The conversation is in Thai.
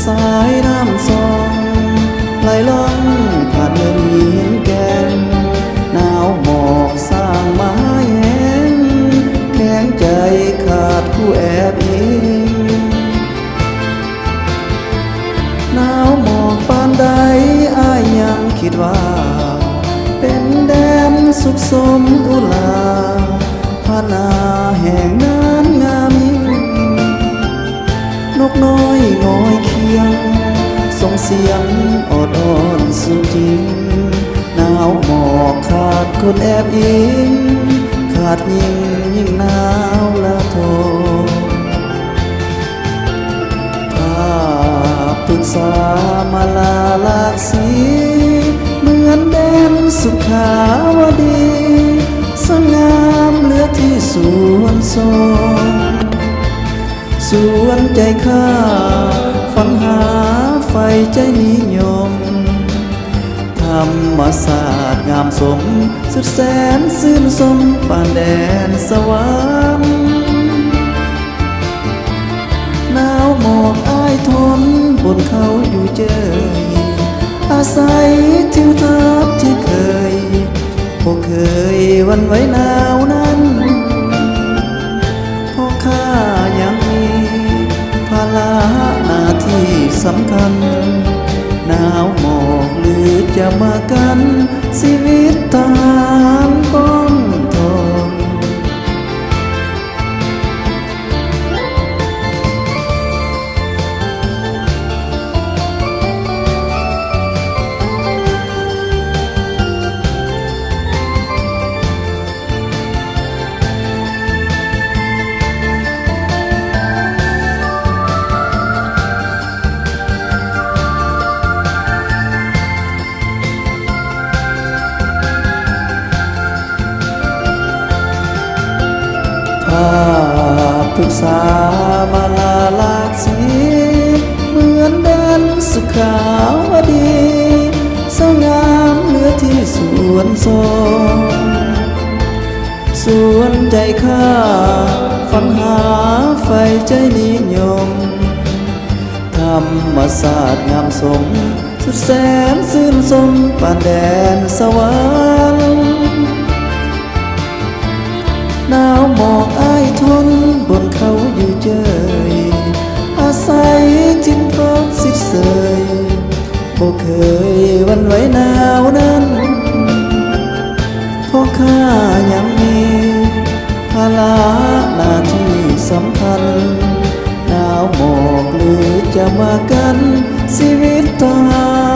สายน้ำซองไหลล่องผ่านเมืองหินแก่นหนาวหมอกสร้างไม้แห้งแข็งใจขาดผู้แอบอิงหนาวหมอกปานใดอ้ายยังคิดว่าเป็นแดนสุขสมอุลาพานาแห่งนั้นงามยิ่งนกน้อยงอยเคียงส่งเสียงอดอ่อนสุดจริงหนาวหมอกขาดคนแอบอิงขาดยิ่งหนาวและโทถ้าปรึกษามาลาลากสีเหมือนแดนสุขาวดีสง่ามเหลือที่สวนทรงสวนใจข้าฝันหาไฟใจนิยมธรรมศาสตร์งามสมสุดแสนซื่นสมปานแดนสวรรค์หนาวหมอกอ้ายทนบนเขาอยู่เจยอาศัยทิวทัศน์ที่เคยพวกเคยวันไว้หนาวนั้นเพราะข้ายังมีภาระหน้าที่สำคัญหนาวหมอกหรือจะมากันชีวิตทหารป้องทนถ้าปรึกษามาลาลากสีเหมือนแดนสุขาวดีสง่ามเหลือที่สวนทรงสวนใจข้าฝันหาไฟใจนิยมธรรมศาสตร์งามสมสุดแสนซื่นสมปานแดนสวรรค์หนาวหมอกอ้ายทนบนเขาอยู่เจยอาศัยจินพร้อมสิเสยบ่เคยวันไหวหนาวนั้นเพราะข้ายังมีภาระหน้าที่สำคัญหนาวหมอกหรือจะมากันชีวิตทหาร